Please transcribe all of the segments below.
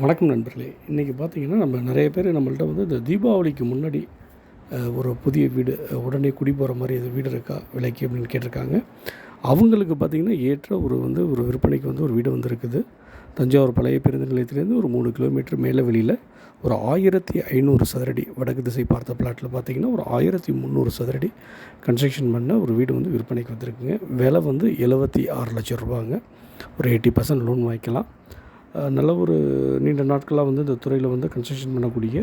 வணக்கம் நண்பர்களே. இன்றைக்கி பார்த்தீங்கன்னா, நம்ம நிறைய பேர் நம்மள்ட்ட வந்து இந்த தீபாவளிக்கு முன்னாடி ஒரு புதிய வீடு உடனே குடி போகிற மாதிரி எதுவும் வீடு இருக்கா விலைக்கு அப்படின்னு கேட்டிருக்காங்க. அவங்களுக்கு பார்த்திங்கன்னா ஏற்ற ஒரு விற்பனைக்கு ஒரு வீடு வந்திருக்குது. தஞ்சாவூர் பழைய பேருந்து நிலையத்திலேருந்து ஒரு 3 கிலோமீட்டர் மேலே வெளியில் ஒரு 1500 சதுரடி வடக்கு திசை பார்த்த பிளாட்டில் பார்த்திங்கன்னா ஒரு 1300 சதுரடி கன்ஸ்ட்ரக்ஷன் பண்ண ஒரு வீடு விற்பனைக்கு வந்திருக்குங்க. விலை 76 லட்சம் ரூபாங்க. ஒரு 80% லோன் வாங்கிக்கலாம். நல்ல ஒரு நீண்ட நாட்களாக இந்த துறையில் கன்ஸ்ட்ரக்ஷன் பண்ணக்கூடிய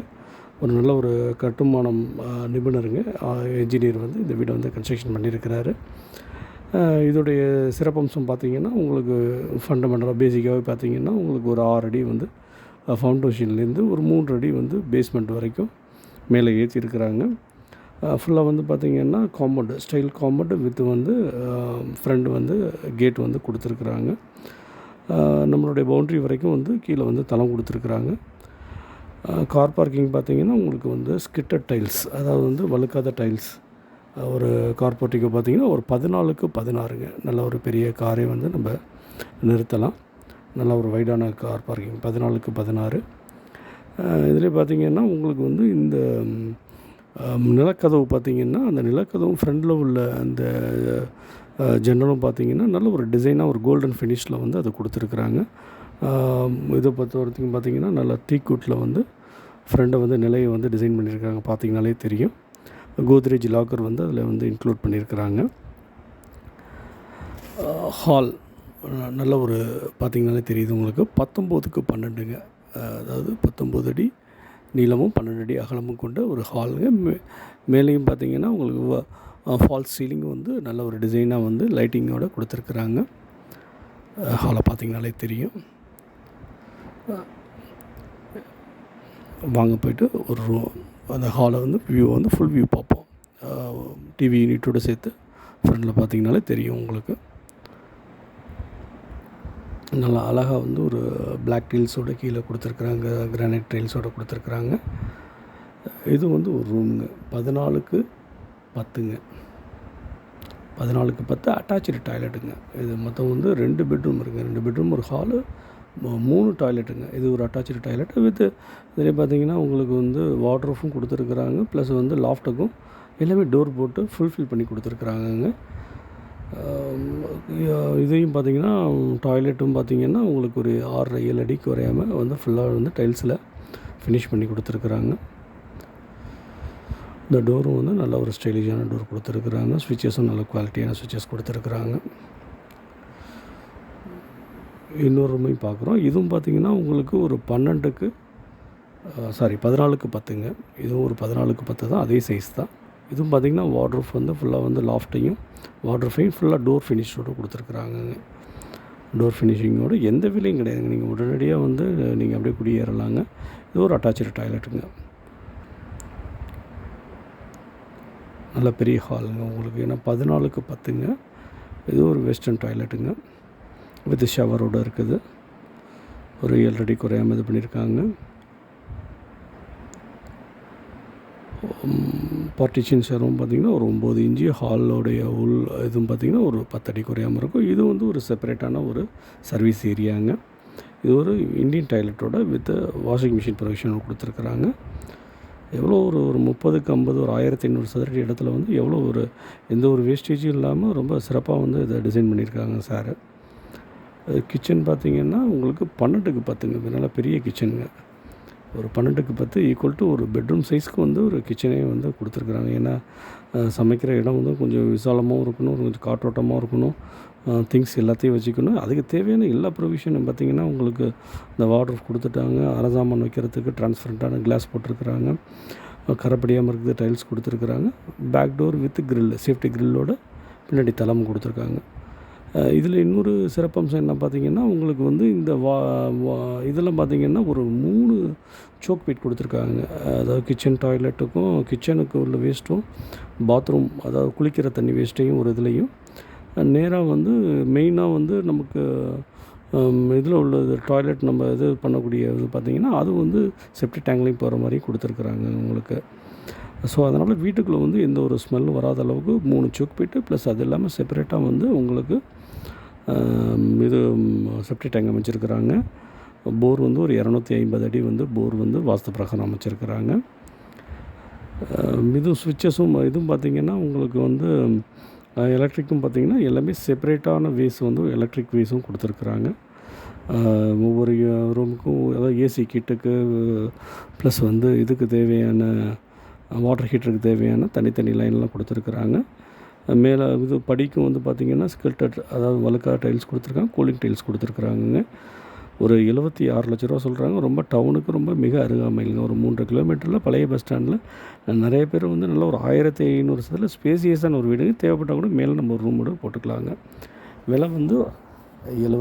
ஒரு நல்ல ஒரு கட்டுமானம் நிபுணருங்க. என்ஜினியர் இந்த வீடை கன்ஸ்ட்ரக்ஷன் பண்ணியிருக்கிறாரு. இதோடைய சிறப்பம்சம் பார்த்திங்கன்னா, உங்களுக்கு ஃபண்டமெண்டலாக பேசிக்காகவே பார்த்திங்கன்னா, உங்களுக்கு ஒரு 6 அடி ஃபவுண்டேஷன்லேருந்து ஒரு 3 அடி பேஸ்மெண்ட் வரைக்கும் மேலே ஏற்றிருக்கிறாங்க. ஃபுல்லாக பார்த்திங்கன்னா compound style compound with front gate கொடுத்துருக்குறாங்க. நம்மளுடைய பவுண்ட்ரி வரைக்கும் கீழே தளம் கொடுத்துருக்குறாங்க. கார் பார்க்கிங் பார்த்திங்கன்னா, உங்களுக்கு ஸ்கிட்டட் டைல்ஸ், அதாவது வழுக்காத டைல்ஸ். ஒரு கார் போர்ட்டிகோ பார்த்திங்கன்னா ஒரு 14க்கு 16ங்க. நல்ல ஒரு பெரிய காரை நம்ம நிறுத்தலாம். நல்ல ஒரு வைடான கார் பார்க்கிங் 14க்கு 16. இதில் பார்த்திங்கன்னா, உங்களுக்கு இந்த நிலக்கதவு பார்த்திங்கன்னா, அந்த நிலக்கதவும் ஃப்ரண்டில் உள்ள அந்த ஜன்னலும் பார்த்திங்கன்னா நல்ல ஒரு டிசைனாக ஒரு கோல்டன் ஃபினிஷில் அதை கொடுத்துருக்குறாங்க. இதை பொறுத்த வரைக்கும் பார்த்திங்கன்னா நல்லா டீக்குட்டில் ஃப்ரண்டை நிலையை டிசைன் பண்ணியிருக்காங்க. பார்த்திங்கனாலே தெரியும். கோத்ரேஜ் லாக்கர் அதில் இன்க்ளூட் பண்ணியிருக்கிறாங்க. ஹால் நல்ல ஒரு பார்த்திங்கனாலே தெரியுது உங்களுக்கு. 19க்கு 12ங்க. அதாவது 19 அடி நீளமும் 12 அடி அகலமும் கொண்ட ஒரு ஹாலுங்க. மேலேயும் பார்த்திங்கன்னா உங்களுக்கு ஃபால்ஸ் சீலிங் நல்ல ஒரு டிசைனாக லைட்டிங்கோடு கொடுத்துருக்குறாங்க. ஹாலை பார்த்திங்கனாலே தெரியும். வாங்க போய்ட்டு ஒரு அந்த ஹாலை வியூ ஃபுல் வியூ பார்ப்போம். டிவி யூனிட்டோடு சேர்த்து ஃப்ரண்டில் பார்த்திங்கனாலே தெரியும் உங்களுக்கு. நல்லா அழகாக ஒரு பிளாக் டைல்ஸோடு கீழே கொடுத்துருக்குறாங்க. கிரானைட் டைல்ஸோடு கொடுத்துருக்குறாங்க. இது ஒரு ரூமுங்க. 14க்கு 10ங்க. 14க்கு 10 அட்டாச்சு டாய்லெட்டுங்க. இது மொத்தம் 2 பெட்ரூம் இருக்குங்க. 2 பெட்ரூம், ஒரு ஹாலு, 3 டாய்லெட்டுங்க. இது ஒரு அட்டாச்சு டாய்லெட் வித் இதில் பார்த்திங்கன்னா உங்களுக்கு வார்ட்ரோஃபும் கொடுத்துருக்குறாங்க. ப்ளஸ் லாஃப்ட்டுக்கும் எல்லாமே டோர் போட்டு ஃபுல்ஃபில் பண்ணி கொடுத்துருக்குறாங்கங்க. இதையும் பார்த்திங்கன்னா டாய்லெட்டும் பார்த்திங்கன்னா உங்களுக்கு ஒரு 6-7 அடிக்கு குறையாமல் ஃபுல்லாக டைல்ஸில் ஃபினிஷ் பண்ணி கொடுத்துருக்குறாங்க. இந்த டோரும் நல்ல ஒரு ஸ்டைலிஷான டோர் கொடுத்துருக்குறாங்க. ஸ்விட்சஸும் நல்ல குவாலிட்டியான ஸ்விட்சஸ் கொடுத்துருக்குறாங்க. இன்னொரு ரூமையும் பார்க்குறோம். இதுவும் பார்த்திங்கன்னா உங்களுக்கு ஒரு 14க்கு 10ங்க. இதுவும் ஒரு 14க்கு 10 தான். அதே சைஸ் தான். இதுவும் பார்த்திங்கன்னா வார்ட்ரோஃப் ஃபுல்லாக லாஃப்ட்டையும் வார்ட்ரோஃபையும் ஃபுல்லாக டோர் ஃபினிஷோடு கொடுத்துருக்குறாங்க. டோர் ஃபினிஷிங்கோடு எந்த விலையும் கிடையாதுங்க. நீங்கள் உடனடியாக நீங்கள் அப்படியே குடியேறலாங்க. இது ஒரு அட்டாச்சு டாய்லெட்டுங்க. நல்ல பெரிய ஹாலுங்க உங்களுக்கு. ஏன்னா 14க்கு 10ங்க. இது ஒரு வெஸ்டர்ன் டாய்லெட்டுங்க வித் ஷவரோடு இருக்குது. ஒரு 7 அடி குறையாமல் இது பண்ணியிருக்காங்க. பார்ட்டிஷன் ஷவரும் பார்த்திங்கன்னா ஒரு 9 இன்ச்சு. ஹாலோடைய உள் இதுவும் பார்த்திங்கன்னா ஒரு 10 அடி குறையாமல் இருக்கும். இது ஒரு செப்பரேட்டான ஒரு சர்வீஸ் ஏரியாங்க. இது ஒரு இண்டியன் டாய்லெட்டோட வித் வாஷிங் மிஷின் ப்ரொவிஷன் கொடுத்துருக்குறாங்க. எவ்வளோ ஒரு 30க்கு 50 ஒரு 1500 சதுரடி இடத்துல எவ்வளோ எந்த ஒரு வேஸ்டேஜும் இல்லாமல் ரொம்ப சிறப்பாக இதை டிசைன் பண்ணியிருக்காங்க சார். கிச்சன் பார்த்திங்கன்னா உங்களுக்கு 12க்கு 10ங்க. நல்ல பெரிய கிச்சனுங்க. ஒரு 12க்கு 10 ஈக்குவல் டு ஒரு பெட்ரூம் சைஸ்க்கு ஒரு கிச்சனே கொடுத்துருக்குறாங்க. ஏன்னா சமைக்கிற இடம் கொஞ்சம் விசாலமாகவும் இருக்கணும், கொஞ்சம் காற்றோட்டமாகவும் இருக்கணும், திங்ஸ் எல்லாத்தையும் வச்சுக்கணும். அதுக்கு தேவையான எல்லா ப்ரொவிஷனும் பார்த்திங்கன்னா உங்களுக்கு இந்த வார்ட்ரோப் கொடுத்துட்டாங்க. அரசாமான் வைக்கிறதுக்கு டிரான்ஸ்பரண்ட்டான கிளாஸ் போட்டிருக்கிறாங்க. கரைப்படியாமல் இருக்குது டைல்ஸ் கொடுத்துருக்குறாங்க. Back door with grill, safety கிரில்லோட பின்னாடி தளம் கொடுத்துருக்காங்க. இதில் இன்னொரு சிறப்பம்சம் என்ன பார்த்திங்கன்னா, உங்களுக்கு இந்த இதெல்லாம் பார்த்திங்கன்னா ஒரு 3 சோக் பீட் கொடுத்துருக்காங்க. அதாவது கிச்சன் டாய்லெட்டுக்கும் கிச்சனுக்கு உள்ள வேஸ்ட்டும், பாத்ரூம் அதாவது குளிக்கிற தண்ணி வேஸ்ட்டையும் ஒரு இதுலேயும் நேராக மெயினாக நமக்கு இதில் உள்ளது டாய்லெட் நம்ம இது பண்ணக்கூடிய இது பார்த்திங்கன்னா அது செப்டி டேங்க்லேயும் போகிற மாதிரி கொடுத்துருக்குறாங்க உங்களுக்கு. ஸோ அதனால் வீட்டுக்குள்ளே எந்த ஒரு ஸ்மெல்லும் வராத அளவுக்கு 3 சோக் பீட்டு ப்ளஸ் அது இல்லாமல் செப்பரேட்டாக உங்களுக்கு இது செப்டி டேங்க் அமைச்சிருக்கிறாங்க. போர் வந்து ஒரு 250 அடி வந்து போர் வந்து வாஸ்து பிரகாரம் அமைச்சிருக்கிறாங்க. இதுவும் ஸ்விட்சஸும் இதுவும் பார்த்திங்கன்னா உங்களுக்கு வந்து எலக்ட்ரிக்கும் பார்த்திங்கன்னா எல்லாமே செப்பரேட்டான வேஸ் வந்து எலக்ட்ரிக் வேஸும் கொடுத்துருக்குறாங்க. ஒவ்வொரு ரூமுக்கும் அதாவது ஏசி கிட்டுக்கு ப்ளஸ் வந்து இதுக்கு தேவையான வாட்டர் ஹீட்டருக்கு தேவையான தனித்தனி லைன்லாம் கொடுத்துருக்குறாங்க. மேலே இது படிக்கும் வந்து பார்த்திங்கன்னா ஸ்கில்டட் அதாவது வழுக்கா டைல்ஸ் கொடுத்துருக்காங்க, கூலிங் டைல்ஸ் கொடுத்துருக்குறாங்கங்க. ஒரு 76 லட்ச ரூபா சொல்கிறாங்க. ரொம்ப டவுனுக்கு ரொம்ப மிக அருகாமையிலுங்க. ஒரு 3 கிலோமீட்டரில் பழைய பஸ் ஸ்டாண்டில் நிறைய பேர் வந்து நல்ல ஒரு 1500 சதுரத்தில் ஸ்பேசியஸான ஒரு வீடுங்க. தேவைப்பட்டால் கூட மேலே நம்ம ஒரு ரூம் கூட போட்டுக்கலாங்க. விலை வந்து 70